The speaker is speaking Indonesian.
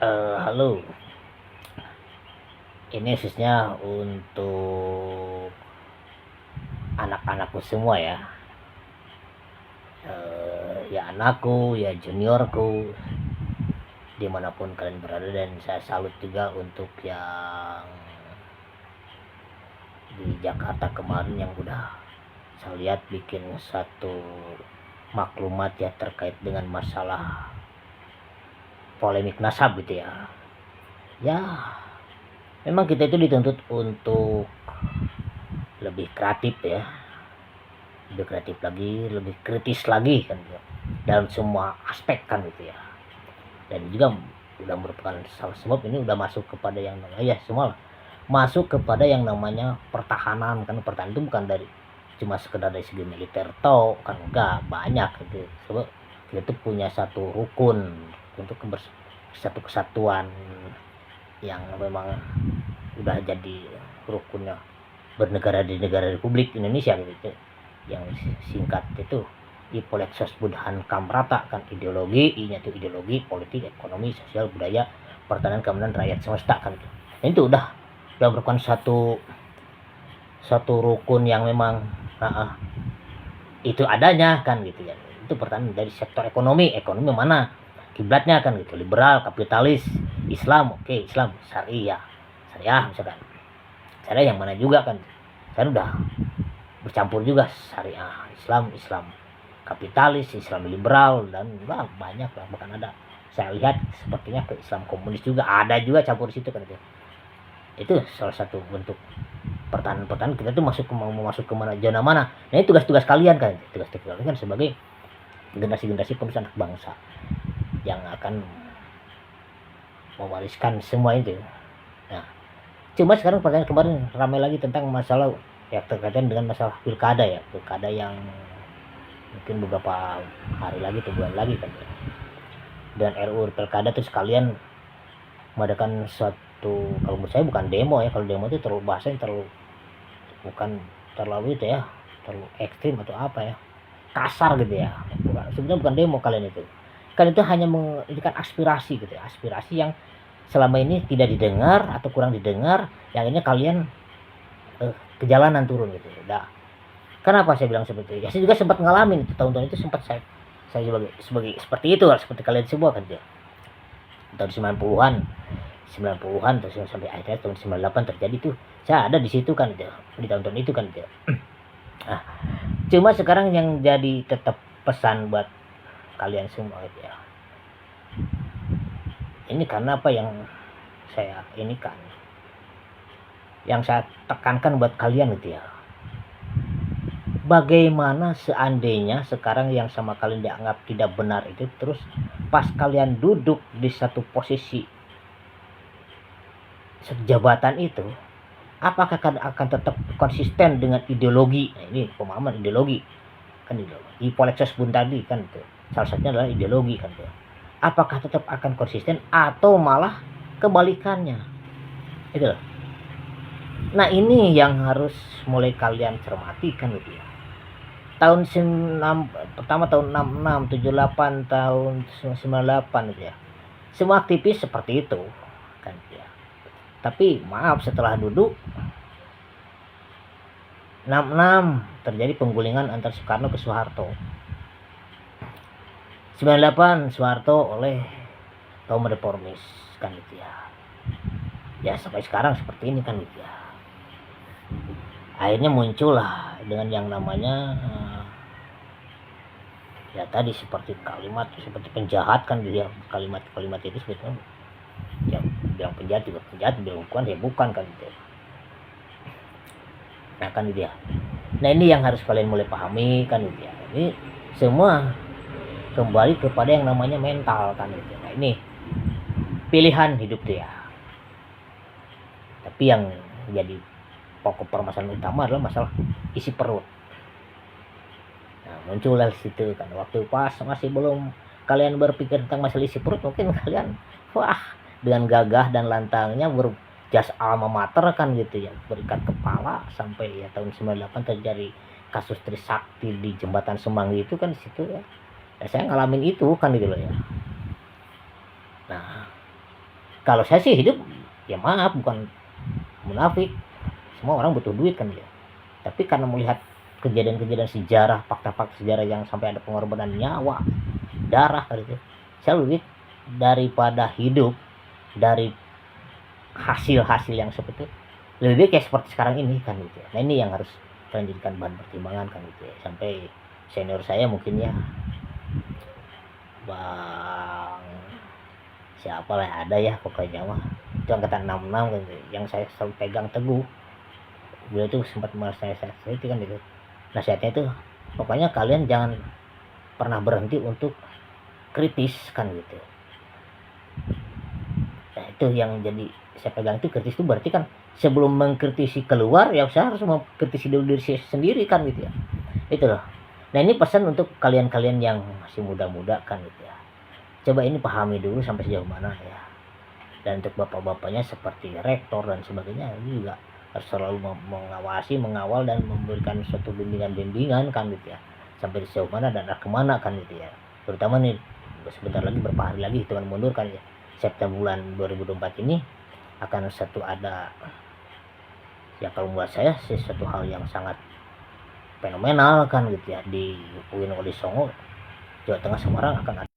Halo, ini khususnya untuk anak-anakku semua ya. Ya anakku, ya juniorku, dimanapun kalian berada, dan saya salut juga untuk yang di Jakarta kemarin yang udah saya lihat bikin satu maklumat ya terkait dengan masalah polemik nasab gitu ya. Ya, memang kita itu dituntut untuk lebih kreatif ya, lebih kreatif lagi, lebih kritis lagi kan gitu, dalam semua aspek kan gitu ya. Dan juga udah merupakan salah sebab ini udah masuk kepada yang namanya ya semua masuk kepada yang namanya pertahanan kan. Pertahanan itu bukan dari cuma sekedar dari segi militer toh kan, enggak, banyak gitu. Sebab kita tuh punya satu rukun untuk satu kesatuan yang memang udah jadi rukunnya bernegara di negara Republik Indonesia gitu, yang singkat itu Ipolexos Budhan Kamrata kan. Ideologi, I nya itu ideologi, politik, ekonomi, sosial, budaya, pertahanan, keamanan rakyat semesta kan. Itu udah merupakan satu rukun yang memang itu adanya kan gitu ya. Itu pertahanan dari sektor ekonomi mana kiblatnya kan gitu, liberal, kapitalis, Islam, oke, Islam, syariah misalkan. Syariah yang mana juga kan, saya udah bercampur juga syariah, Islam kapitalis, Islam liberal, dan banyak lah, bahkan ada saya lihat sepertinya ke Islam komunis juga ada juga campur di situ kan. Itu salah satu bentuk pertahanan kita tuh mau masuk ke mana, zona mana. Nah ini tugas-tugas kalian kan, tugas-tugas kalian kan sebagai generasi penerus anak bangsa yang akan mewariskan semua itu. Nah, cuma sekarang pertanyaan kemarin ramai lagi tentang masalah ya terkaitan dengan masalah pilkada ya, pilkada yang mungkin beberapa hari lagi atau bulan lagi kan. Dan RUU pilkada itu sekalian mengadakan suatu, kalau menurut saya bukan demo ya, kalau demo itu terlalu bahasanya terlalu itu ya, terlalu ekstrim atau apa ya, kasar gitu ya. Sebenarnya bukan demo kalian itu kan, itu hanya menjadikan aspirasi gitu ya, aspirasi yang selama ini tidak didengar atau kurang didengar, yang ini kalian ke jalanan turun gitu. Udah. Kenapa saya bilang seperti itu? Ya saya juga sempat ngalamin itu, tahun-tahun itu sempat saya sebagai seperti itu seperti kalian semua kan ya. Tahun 90-an terus sampai akhirnya tahun 98 terjadi tuh. Saya ada di situ kan gitu, di tahun-tahun itu kan gitu. Nah, cuma sekarang yang jadi tetap pesan buat kalian semua gitu ya. Ini karena apa yang saya ini kan, yang saya tekankan buat kalian gitu ya. Bagaimana seandainya sekarang yang sama kalian dianggap tidak benar itu, terus pas kalian duduk di satu posisi jabatan itu, apakah akan tetap konsisten dengan ideologi? Nah, ini pemahaman ideologi kan, ideologi Ipolexos Bun tadi kan itu salah satunya adalah ideologi kan itu. Apakah tetap akan konsisten atau malah kebalikannya itu loh. Nah ini yang harus mulai kalian cermati kan gitu ya. Tahun pertama tahun 66, 78, tahun 98 gitu ya. Semua aktivis seperti itu kan ya. Tapi maaf, setelah duduk 66 terjadi penggulingan antar Soekarno ke Soeharto. 98 Soeharto oleh kaum reformis kan gitu ya. Ya sampai sekarang seperti ini kan gitu ya. Akhirnya muncullah dengan yang namanya ya tadi seperti kalimat seperti penjahat kan dia, kalimat itu sebetulnya ya bilang penjahat juga penjahat, bilang bukan ya bukan kan gitu. Nah kan dia. Nah ini yang harus kalian mulai pahami kan gitu ya. Ini semua kembali kepada yang namanya mental kan gitu. Nah ini pilihan hidup dia. Tapi yang jadi pokok permasalahan utama adalah masalah isi perut. Nah muncullah situ kan, waktu pas masih belum kalian berpikir tentang masalah isi perut, mungkin kalian wah dengan gagah dan lantangnya berjas alma mater kan gitu ya, berikat kepala sampai ya tahun 98 terjadi kasus Trisakti di Jembatan Semanggi itu kan di situ ya. Nah, saya ngalamin itu kan gitu loh ya. Nah kalau saya sih hidup, ya maaf, bukan munafik, semua orang butuh duit kan ya, tapi karena melihat kejadian-kejadian sejarah, fakta-fakta sejarah yang sampai ada pengorbanan nyawa, darah gitu, saya lebih daripada hidup dari hasil-hasil yang seperti itu, lebih baik kayak seperti sekarang ini kan gitu ya. Nah ini yang harus kalian jadikan bahan pertimbangan kan gitu ya. Sampai senior saya mungkin ya, bang siapa lah ada ya pokoknya mah, itu angkatan 66 kan gitu, yang saya selalu pegang teguh, beliau tuh sempat saya itu kan gitu, nasihatnya itu pokoknya kalian jangan pernah berhenti untuk kritis kan gitu. Nah itu yang jadi saya pegang, itu kritis itu berarti kan sebelum mengkritisi keluar ya saya harus mengkritisi dulu diri saya sendiri kan gitu ya, itu loh. Nah ini pesan untuk kalian-kalian yang masih muda-muda kan gitu ya, coba ini pahami dulu sampai sejauh mana ya. Dan untuk bapak-bapaknya seperti rektor dan sebagainya, ini juga harus selalu mengawasi, mengawal dan memberikan suatu bimbingan-bimbingan kan gitu ya, sampai sejauh mana dan arah kemana kan gitu ya. Terutama nih sebentar lagi, beberapa hari lagi hitungan mundur kan ya, September bulan 2024 ini akan satu ada ya, kalau buat saya sesuatu hal yang sangat fenomenal kan gitu ya, di UIN Wali Songo, Jawa Tengah, Semarang akan ada